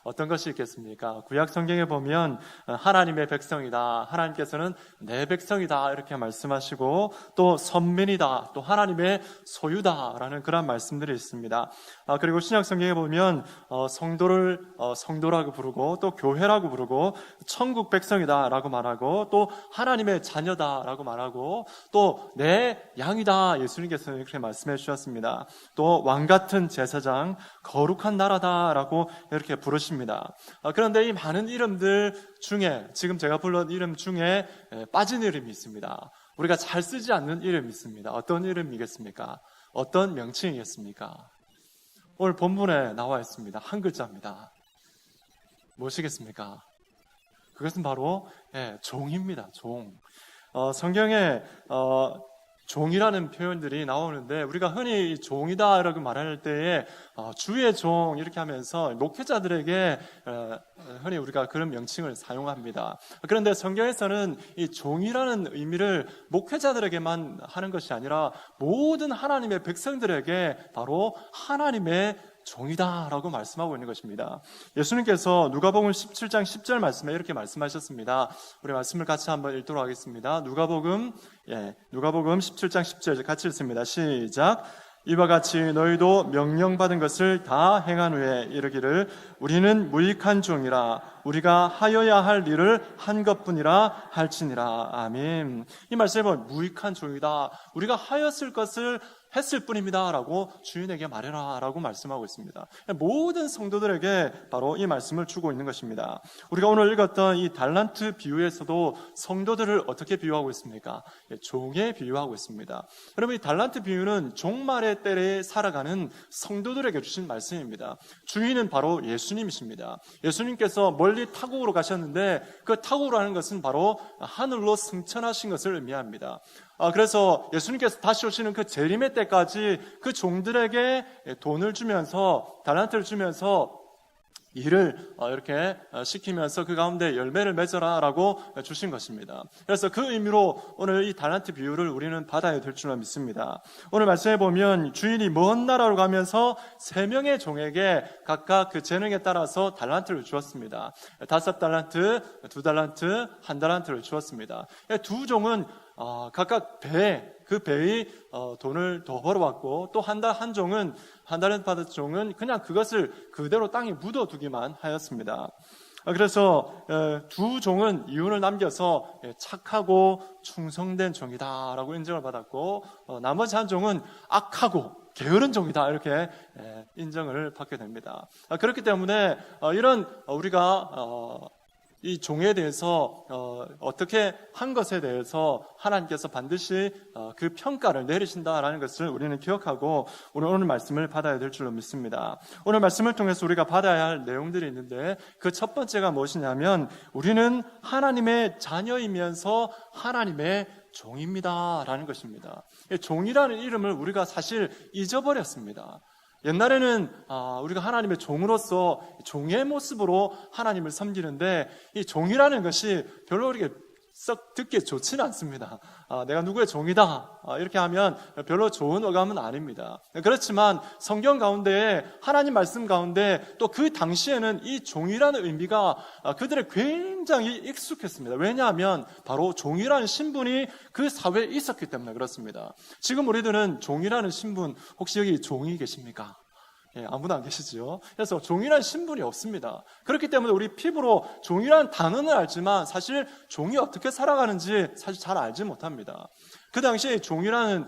어떤 것이 있겠습니까? 구약 성경에 보면 하나님의 백성이다, 하나님께서는 내 백성이다 이렇게 말씀하시고, 또 선민이다, 또 하나님의 소유다라는 그런 말씀들이 있습니다. 그리고 신약 성경에 보면 성도를 성도라고 부르고, 또 교회라고 부르고, 천국 백성이다라고 말하고, 또 하나님의 자녀다라고 말하고, 또 내 양이다, 예수님께서 이렇게 말씀해 주셨습니다. 또 왕같은 제사장, 거룩한 나라다라고 이렇게 부르십니다. 그런데 이 많은 이름들 중에, 지금 제가 불렀 이름 중에 빠진 이름이 있습니다. 우리가 잘 쓰지 않는 이름이 있습니다. 어떤 이름이겠습니까? 어떤 명칭이겠습니까? 오늘 본문에 나와 있습니다. 한 글자입니다. 무엇이겠습니까? 그것은 바로 종입니다. 종. 성경에 종이라는 표현들이 나오는데, 우리가 흔히 종이다 라고 말할 때에 주의 종 이렇게 하면서 목회자들에게 흔히 우리가 그런 명칭을 사용합니다. 그런데 성경에서는 이 종이라는 의미를 목회자들에게만 하는 것이 아니라 모든 하나님의 백성들에게 바로 하나님의 종이다라고 말씀하고 있는 것입니다. 예수님께서 누가복음 17장 10절 말씀에 이렇게 말씀하셨습니다. 우리 말씀을 같이 한번 읽도록 하겠습니다. 누가복음 17장 10절 같이 읽습니다. 시작. 이와 같이 너희도 명령받은 것을 다 행한 후에 이르기를 우리는 무익한 종이라, 우리가 하여야 할 일을 한 것뿐이라 할지니라. 아멘. 이 말씀에 보면 무익한 종이다, 우리가 하였을 것을 했을 뿐입니다 라고 주인에게 말해라 라고 말씀하고 있습니다. 모든 성도들에게 바로 이 말씀을 주고 있는 것입니다. 우리가 오늘 읽었던 이 달란트 비유에서도 성도들을 어떻게 비유하고 있습니까? 종에 비유하고 있습니다. 여러분, 이 달란트 비유는 종말의 때에 살아가는 성도들에게 주신 말씀입니다. 주인은 바로 예수님이십니다. 예수님께서 멀리 타국으로 가셨는데, 그 타국으로 하는 것은 바로 하늘로 승천하신 것을 의미합니다. 그래서 예수님께서 다시 오시는 그 재림의 때까지 그 종들에게 돈을 주면서, 달란트를 주면서 일을 이렇게 시키면서 그 가운데 열매를 맺어라 라고 주신 것입니다. 그래서 그 의미로 오늘 이 달란트 비유를 우리는 받아야 될 줄로 믿습니다. 오늘 말씀해 보면 주인이 먼 나라로 가면서 3명의 종에게 각각 그 재능에 따라서 달란트를 주었습니다. 5달란트, 2달란트, 1달란트를 주었습니다. 2종은 각각 그 배의 돈을 더 벌어왔고, 또 한 종은, 한 달란트 받은 종은 그냥 그것을 그대로 땅에 묻어두기만 하였습니다. 그래서 2종은 이윤을 남겨서 착하고 충성된 종이다라고 인정을 받았고, 나머지 1종은 악하고 게으른 종이다 이렇게 인정을 받게 됩니다. 그렇기 때문에 이런 우리가 이 종에 대해서 어떻게 한 것에 대해서 하나님께서 반드시 그 평가를 내리신다라는 것을 우리는 기억하고 오늘 말씀을 받아야 될 줄로 믿습니다. 오늘 말씀을 통해서 우리가 받아야 할 내용들이 있는데, 그 첫 번째가 무엇이냐면 우리는 하나님의 자녀이면서 하나님의 종입니다라는 것입니다. 종이라는 이름을 우리가 사실 잊어버렸습니다. 옛날에는 우리가 하나님의 종으로서 종의 모습으로 하나님을 섬기는데, 이 종이라는 것이 별로 그렇게 썩 듣기 좋지는 않습니다. 내가 누구의 종이다 이렇게 하면 별로 좋은 어감은 아닙니다. 그렇지만 성경 가운데, 하나님 말씀 가운데 또 그 당시에는 이 종이라는 의미가 그들의 굉장히 익숙했습니다. 왜냐하면 바로 종이라는 신분이 그 사회에 있었기 때문에 그렇습니다. 지금 우리들은 종이라는 신분, 혹시 여기 종이 계십니까? 아무도 안 계시죠. 그래서 종이라는 신분이 없습니다. 그렇기 때문에 우리 피부로 종이라는 단어는 알지만 사실 종이 어떻게 살아가는지 사실 잘 알지 못합니다. 그 당시에 종이라는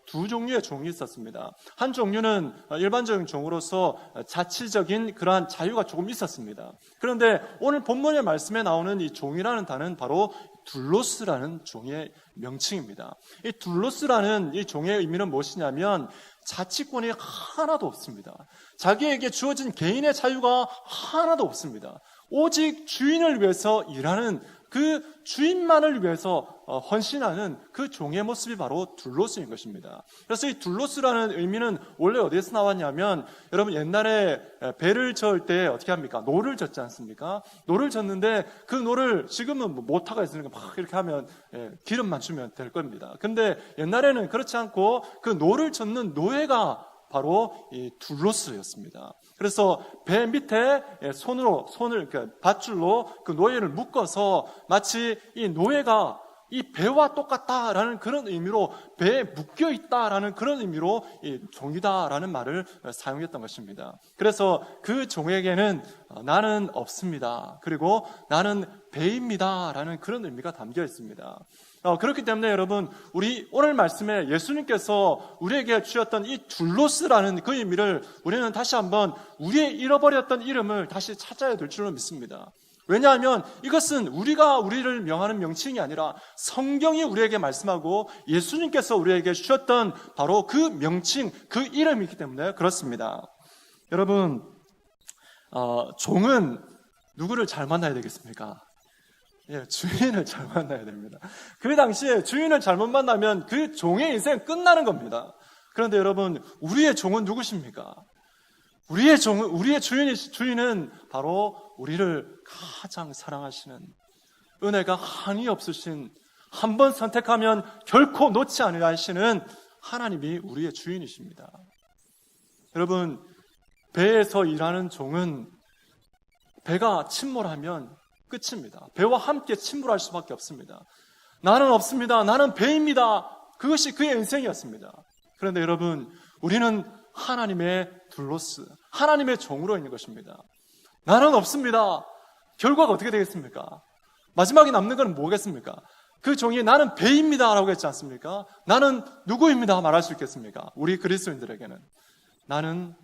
2종류의 종이 있었습니다. 한 종류는 일반적인 종으로서 자치적인 그러한 자유가 조금 있었습니다. 그런데 오늘 본문의 말씀에 나오는 이 종이라는 단어는 바로 둘로스라는 종의 명칭입니다. 이 둘로스라는 이 종의 의미는 무엇이냐면 자치권이 하나도 없습니다. 자기에게 주어진 개인의 자유가 하나도 없습니다. 오직 주인을 위해서 일하는, 그 주인만을 위해서 헌신하는 그 종의 모습이 바로 둘로스인 것입니다. 그래서 이 둘로스라는 의미는 원래 어디에서 나왔냐면, 여러분 옛날에 배를 저을 때 어떻게 합니까? 노를 젓지 않습니까? 노를 젓는데 그 노를, 지금은 모터가 있으니까 막 이렇게 하면 기름만 주면 될 겁니다. 근데 옛날에는 그렇지 않고 그 노를 젓는 노예가 바로 이 둘로스였습니다. 그래서 배 밑에 손을 그러니까 밧줄로 그 노예를 묶어서 마치 이 노예가 이 배와 똑같다라는 그런 의미로 배에 묶여 있다라는 그런 의미로 이 종이다라는 말을 사용했던 것입니다. 그래서 그 종에게는 나는 없습니다. 그리고 나는 배입니다라는 그런 의미가 담겨 있습니다. 그렇기 때문에 여러분, 우리 오늘 말씀에 예수님께서 우리에게 주셨던 이 둘로스라는 그 의미를 우리는 다시 한번 우리의 잃어버렸던 이름을 다시 찾아야 될 줄로 믿습니다. 왜냐하면 이것은 우리가 우리를 명하는 명칭이 아니라 성경이 우리에게 말씀하고 예수님께서 우리에게 주셨던 바로 그 명칭, 그 이름이기 때문에 그렇습니다. 여러분, 종은 누구를 잘 만나야 되겠습니까? 주인을 잘 만나야 됩니다. 그 당시에 주인을 잘못 만나면 그 종의 인생 끝나는 겁니다. 그런데 여러분, 우리의 종은 누구십니까? 우리의 주인은 바로 우리를 가장 사랑하시는, 은혜가 한이 없으신, 한 번 선택하면 결코 놓지 않으려 하시는 하나님이 우리의 주인이십니다. 여러분, 배에서 일하는 종은 배가 침몰하면 끝입니다. 배와 함께 침몰할 수밖에 없습니다. 나는 없습니다. 나는 배입니다. 그것이 그의 인생이었습니다. 그런데 여러분, 우리는 하나님의 둘로스, 하나님의 종으로 있는 것입니다. 나는 없습니다. 결과가 어떻게 되겠습니까? 마지막에 남는 건 뭐겠습니까? 그 종이 나는 배입니다 라고 했지 않습니까? 나는 누구입니다 말할 수 있겠습니까? 우리 그리스도인들에게는 나는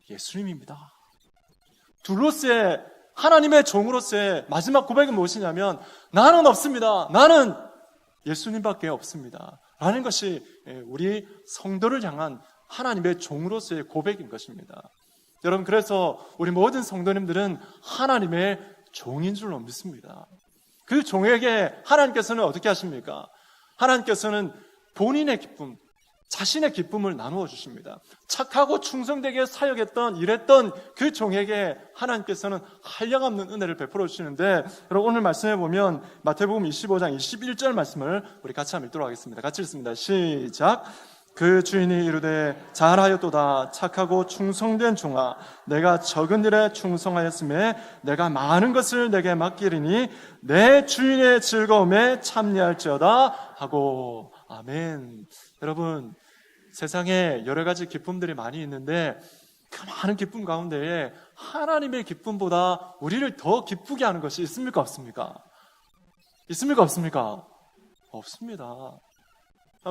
예수님입니다. 둘로스의 하나님의 종으로서의 마지막 고백은 무엇이냐면 나는 없습니다. 나는 예수님밖에 없습니다 라는 것이 우리 성도를 향한 하나님의 종으로서의 고백인 것입니다. 여러분, 그래서 우리 모든 성도님들은 하나님의 종인 줄로 믿습니다. 그 종에게 하나님께서는 어떻게 하십니까? 하나님께서는 본인의 기쁨, 자신의 기쁨을 나누어 주십니다. 착하고 충성되게 사역했던, 일했던 그 종에게 하나님께서는 한량없는 은혜를 베풀어 주시는데, 여러분 오늘 말씀해 보면 마태복음 25장 21절 말씀을 우리 같이 한번 읽도록 하겠습니다. 같이 읽습니다. 시작. 그 주인이 이르되 잘하였도다 착하고 충성된 종아, 내가 적은 일에 충성하였음에 내가 많은 것을 내게 맡기리니 내 주인의 즐거움에 참여할지어다 하고. 아멘. 여러분, 세상에 여러 가지 기쁨들이 많이 있는데 그 많은 기쁨 가운데에 하나님의 기쁨보다 우리를 더 기쁘게 하는 것이 있습니까 없습니까? 있습니까 없습니까? 없습니다.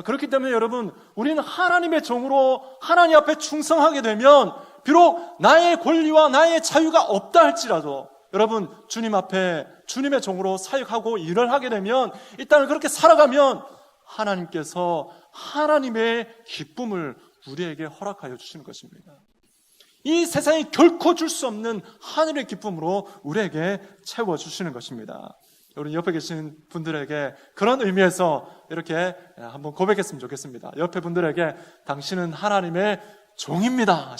그렇기 때문에 여러분, 우리는 하나님의 종으로 하나님 앞에 충성하게 되면 비록 나의 권리와 나의 자유가 없다 할지라도 여러분, 주님 앞에 주님의 종으로 사역하고 일을 하게 되면, 일단 그렇게 살아가면 하나님께서 하나님의 기쁨을 우리에게 허락하여 주시는 것입니다. 이 세상이 결코 줄 수 없는 하늘의 기쁨으로 우리에게 채워주시는 것입니다. 우리 옆에 계신 분들에게 그런 의미에서 이렇게 한번 고백했으면 좋겠습니다. 옆에 분들에게 당신은 하나님의 종입니다.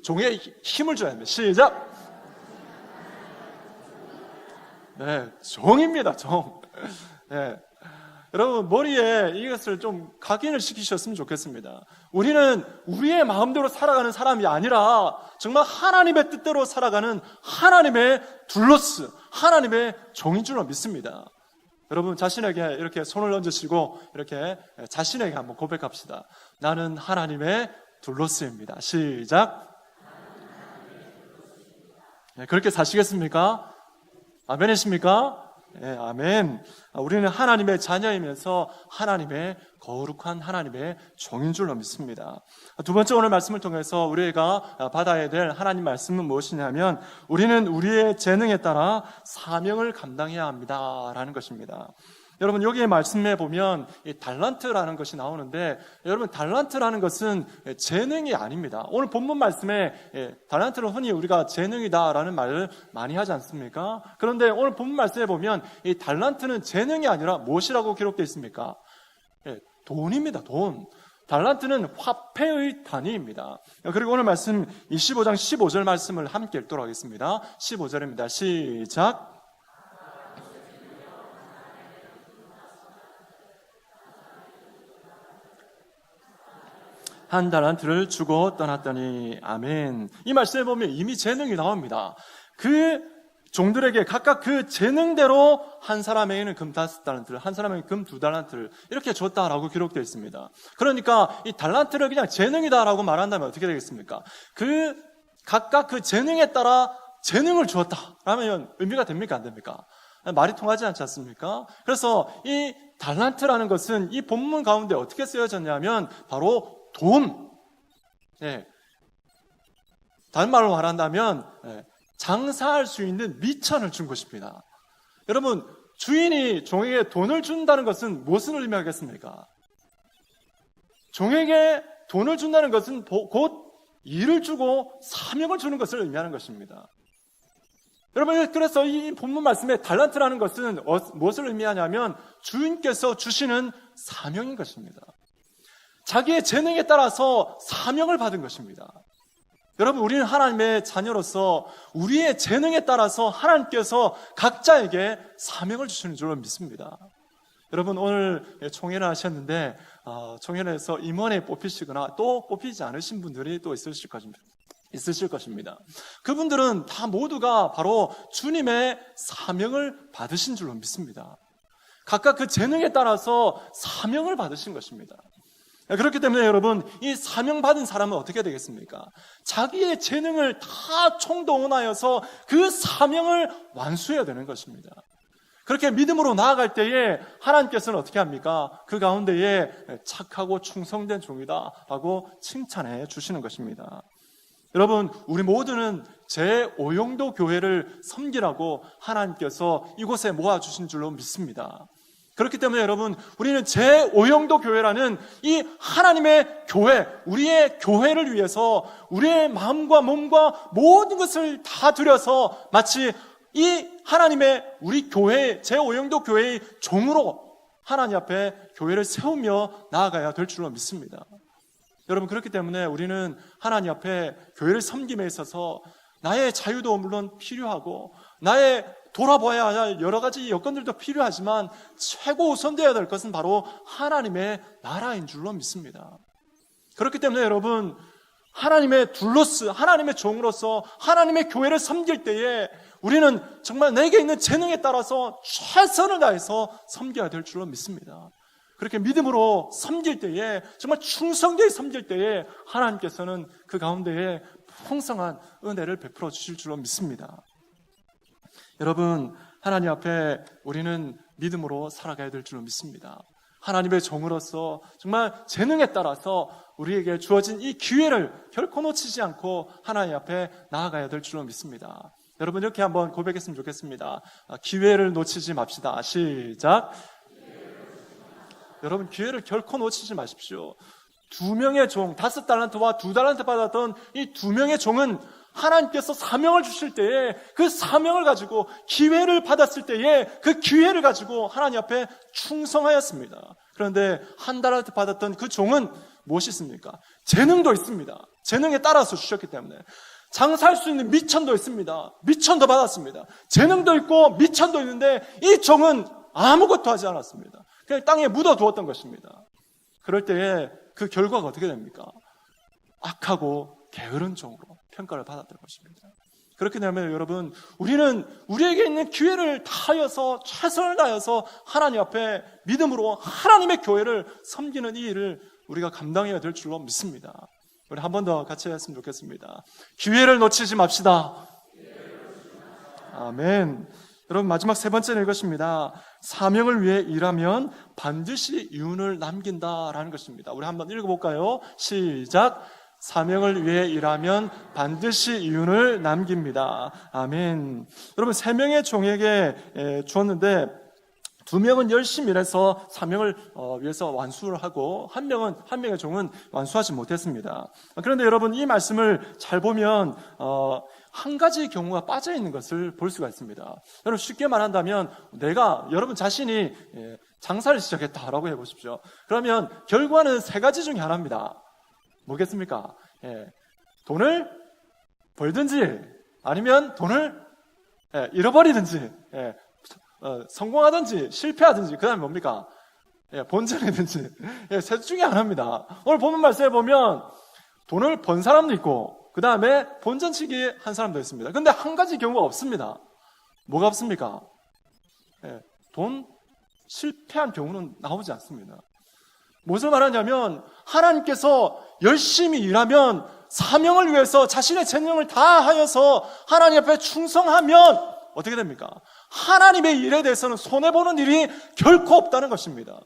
종에 힘을 줘야 합니다. 시작! 네, 종입니다. 종. 네. 여러분, 머리에 이것을 좀 각인을 시키셨으면 좋겠습니다. 우리는 우리의 마음대로 살아가는 사람이 아니라 정말 하나님의 뜻대로 살아가는 하나님의 둘로스, 하나님의 종인 줄로 믿습니다. 여러분, 자신에게 이렇게 손을 얹으시고 이렇게 자신에게 한번 고백합시다. 나는 하나님의 둘로스입니다. 시작. 네, 그렇게 사시겠습니까? 아멘이십니까? 네, 아멘. 우리는 하나님의 자녀이면서 하나님의 거룩한 하나님의 종인 줄로 믿습니다. 두 번째, 오늘 말씀을 통해서 우리가 받아야 될 하나님 말씀은 무엇이냐면 우리는 우리의 재능에 따라 사명을 감당해야 합니다라는 것입니다. 여러분, 여기에 말씀해 보면 이 달란트라는 것이 나오는데, 여러분, 달란트라는 것은 재능이 아닙니다. 오늘 본문 말씀에 달란트는 흔히 우리가 재능이다라는 말을 많이 하지 않습니까? 그런데 오늘 본문 말씀에 보면 이 달란트는 재능이 아니라 무엇이라고 기록되어 있습니까? 돈입니다. 돈. 달란트는 화폐의 단위입니다. 그리고 오늘 말씀 25장 15절 말씀을 함께 읽도록 하겠습니다. 15절입니다. 시작. 한 달란트를 주고 떠났더니. 아멘. 이 말씀에 보면 이미 재능이 나옵니다. 그 종들에게 각각 그 재능대로 한 사람에게는 금 5달란트를, 한 사람에게는 금 2달란트를 이렇게 줬다라고 기록되어 있습니다. 그러니까 이 달란트를 그냥 재능이다라고 말한다면 어떻게 되겠습니까? 각각 그 재능에 따라 재능을 주었다라면 의미가 됩니까? 안 됩니까? 말이 통하지 않지 않습니까? 그래서 이 달란트라는 것은 이 본문 가운데 어떻게 쓰여졌냐면 바로 돈. 다른 말로 말한다면 장사할 수 있는 미천을 준 것입니다. 여러분, 주인이 종에게 돈을 준다는 것은 무엇을 의미하겠습니까? 종에게 돈을 준다는 것은 곧 일을 주고 사명을 주는 것을 의미하는 것입니다. 여러분, 그래서 이 본문 말씀에 달란트라는 것은 무엇을 의미하냐면 주인께서 주시는 사명인 것입니다. 자기의 재능에 따라서 사명을 받은 것입니다. 여러분, 우리는 하나님의 자녀로서 우리의 재능에 따라서 하나님께서 각자에게 사명을 주시는 줄로 믿습니다. 여러분, 오늘 총회를 하셨는데 총회에서 임원에 뽑히시거나 또 뽑히지 않으신 분들이 또 있으실 것입니다. 그분들은 다 모두가 바로 주님의 사명을 받으신 줄로 믿습니다. 각각 그 재능에 따라서 사명을 받으신 것입니다. 그렇기 때문에 여러분, 이 사명받은 사람은 어떻게 되겠습니까? 자기의 재능을 다 총동원하여서 그 사명을 완수해야 되는 것입니다. 그렇게 믿음으로 나아갈 때에 하나님께서는 어떻게 합니까? 그 가운데에 착하고 충성된 종이다 라고 칭찬해 주시는 것입니다. 여러분, 우리 모두는 제5용도 교회를 섬기라고 하나님께서 이곳에 모아주신 줄로 믿습니다. 그렇기 때문에 여러분, 우리는 제5용도 교회라는 이 하나님의 교회, 우리의 교회를 위해서 우리의 마음과 몸과 모든 것을 다 들여서 마치 이 하나님의 우리 교회, 제5용도 교회의 종으로 하나님 앞에 교회를 세우며 나아가야 될 줄로 믿습니다. 여러분, 그렇기 때문에 우리는 하나님 앞에 교회를 섬김에 있어서 나의 자유도 물론 필요하고 나의 돌아봐야 할 여러 가지 여건들도 필요하지만 최고 우선되어야 될 것은 바로 하나님의 나라인 줄로 믿습니다. 그렇기 때문에 여러분, 하나님의 하나님의 종으로서 하나님의 교회를 섬길 때에 우리는 정말 내게 있는 재능에 따라서 최선을 다해서 섬겨야 될 줄로 믿습니다. 그렇게 믿음으로 섬길 때에, 정말 충성되게 섬길 때에 하나님께서는 그 가운데에 풍성한 은혜를 베풀어 주실 줄로 믿습니다. 여러분, 하나님 앞에 우리는 믿음으로 살아가야 될 줄로 믿습니다. 하나님의 종으로서 정말 재능에 따라서 우리에게 주어진 이 기회를 결코 놓치지 않고 하나님 앞에 나아가야 될 줄로 믿습니다. 여러분, 이렇게 한번 고백했으면 좋겠습니다. 기회를 놓치지 맙시다. 시작. 여러분, 기회를 결코 놓치지 마십시오. 2명의 종, 5달란트와 2달란트 받았던 이 2명의 종은 하나님께서 사명을 주실 때에 그 사명을 가지고 기회를 받았을 때에 그 기회를 가지고 하나님 앞에 충성하였습니다. 그런데 1달란트 받았던 그 종은 무엇이 있습니까? 재능도 있습니다. 재능에 따라서 주셨기 때문에 장사할 수 있는 미천도 있습니다. 미천도 받았습니다. 재능도 있고 미천도 있는데 이 종은 아무것도 하지 않았습니다. 그냥 땅에 묻어두었던 것입니다. 그럴 때에 그 결과가 어떻게 됩니까? 악하고 게으른 종으로 평가를 받았던 것입니다. 그렇게 되면 여러분, 우리는 우리에게 있는 기회를 다하여서 최선을 다해서 하나님 앞에 믿음으로 하나님의 교회를 섬기는 이 일을 우리가 감당해야 될 줄로 믿습니다. 우리 한 번 더 같이 했으면 좋겠습니다. 기회를 놓치지 맙시다. 아멘. 여러분, 마지막 3번째는 이것입니다. 사명을 위해 일하면 반드시 이윤을 남긴다라는 것입니다. 우리 한번 읽어볼까요? 시작. 사명을 위해 일하면 반드시 이윤을 남깁니다. 아멘. 여러분, 3명의 종에게 주었는데 2명은 열심히 일해서 사명을 위해서 완수를 하고 한 명의 종은 완수하지 못했습니다. 그런데 여러분, 이 말씀을 잘 보면 한 가지 경우가 빠져 있는 것을 볼 수가 있습니다. 여러분, 쉽게 말한다면 여러분 자신이 장사를 시작했다라고 해보십시오. 그러면 결과는 3가지 중에 하나입니다. 뭐겠습니까? 돈을 벌든지 아니면 돈을 잃어버리든지 성공하든지 실패하든지 그 다음에 뭡니까? 본전이든지 셋 중에 하나입니다. 오늘 본문 말씀에 보면 돈을 번 사람도 있고 그 다음에 본전치기 한 사람도 있습니다. 근데 한 가지 경우가 없습니다. 뭐가 없습니까? 돈 실패한 경우는 나오지 않습니다. 무슨 말하냐면 하나님께서 열심히 일하면 사명을 위해서 자신의 재능을 다하여서 하나님 앞에 충성하면 어떻게 됩니까? 하나님의 일에 대해서는 손해보는 일이 결코 없다는 것입니다.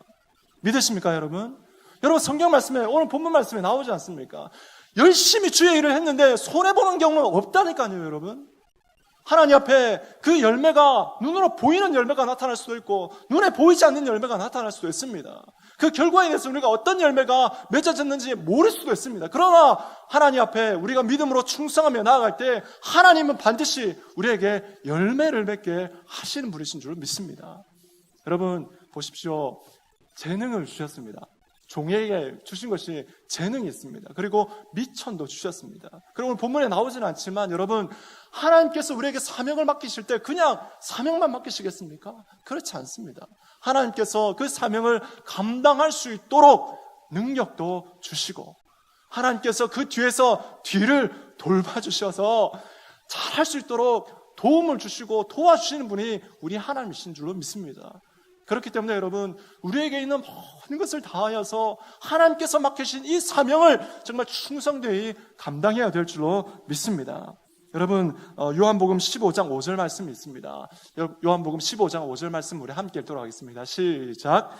믿으십니까, 여러분? 여러분, 성경 말씀에, 오늘 본문 말씀에 나오지 않습니까? 열심히 주의 일을 했는데 손해보는 경우는 없다니까요, 여러분. 하나님 앞에 그 열매가 눈으로 보이는 열매가 나타날 수도 있고 눈에 보이지 않는 열매가 나타날 수도 있습니다. 그 결과에 대해서 우리가 어떤 열매가 맺어졌는지 모를 수도 있습니다. 그러나 하나님 앞에 우리가 믿음으로 충성하며 나아갈 때 하나님은 반드시 우리에게 열매를 맺게 하시는 분이신 줄 믿습니다. 여러분 보십시오. 재능을 주셨습니다. 종에게 주신 것이 재능이 있습니다. 그리고 미천도 주셨습니다. 그리고 오늘 본문에 나오지는 않지만 여러분 하나님께서 우리에게 사명을 맡기실 때 그냥 사명만 맡기시겠습니까? 그렇지 않습니다. 하나님께서 그 사명을 감당할 수 있도록 능력도 주시고 하나님께서 그 뒤에서 뒤를 돌봐주셔서 잘할 수 있도록 도움을 주시고 도와주시는 분이 우리 하나님이신 줄로 믿습니다. 그렇기 때문에 여러분 우리에게 있는 모든 것을 다하여서 하나님께서 맡기신 이 사명을 정말 충성되이 감당해야 될 줄로 믿습니다. 여러분 요한복음 15장 5절 말씀이 있습니다. 요한복음 15장 5절 말씀 우리 함께 읽도록 하겠습니다. 시작.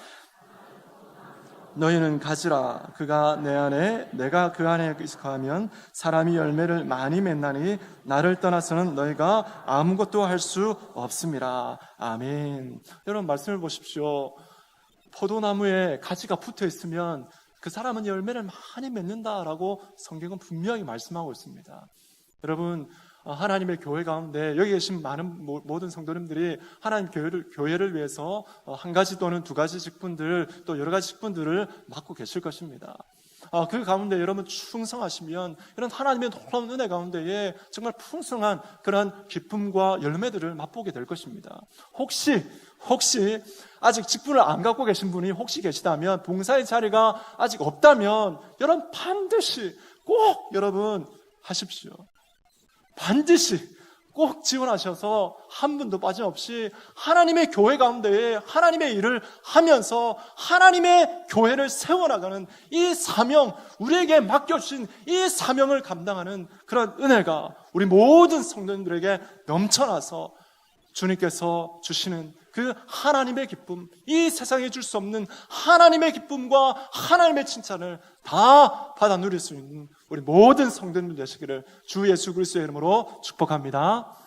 너희는 가지라. 그가 내 안에 내가 그 안에 거하면 사람이 열매를 많이 맺나니 나를 떠나서는 너희가 아무것도 할 수 없음이라. 아멘. 여러분 말씀을 보십시오. 포도나무에 가지가 붙어 있으면 그 사람은 열매를 많이 맺는다라고 성경은 분명히 말씀하고 있습니다. 여러분 하나님의 교회 가운데 여기 계신 많은 모든 성도님들이 하나님 교회를 위해서 한 가지 또는 두 가지 직분들 또 여러 가지 직분들을 맡고 계실 것입니다. 그 가운데 여러분 충성하시면 이런 하나님의 놀라운 은혜 가운데에 정말 풍성한 그런 기쁨과 열매들을 맛보게 될 것입니다. 혹시 아직 직분을 안 갖고 계신 분이 혹시 계시다면 봉사의 자리가 아직 없다면 여러분 반드시 꼭 여러분 하십시오. 반드시 꼭 지원하셔서 한 분도 빠짐없이 하나님의 교회 가운데에 하나님의 일을 하면서 하나님의 교회를 세워나가는 이 사명, 우리에게 맡겨주신 이 사명을 감당하는 그런 은혜가 우리 모든 성도님들에게 넘쳐나서 주님께서 주시는 그 하나님의 기쁨, 이 세상에 줄 수 없는 하나님의 기쁨과 하나님의 칭찬을 다 받아 누릴 수 있는 우리 모든 성도님들 되시기를 주 예수 그리스도의 이름으로 축복합니다.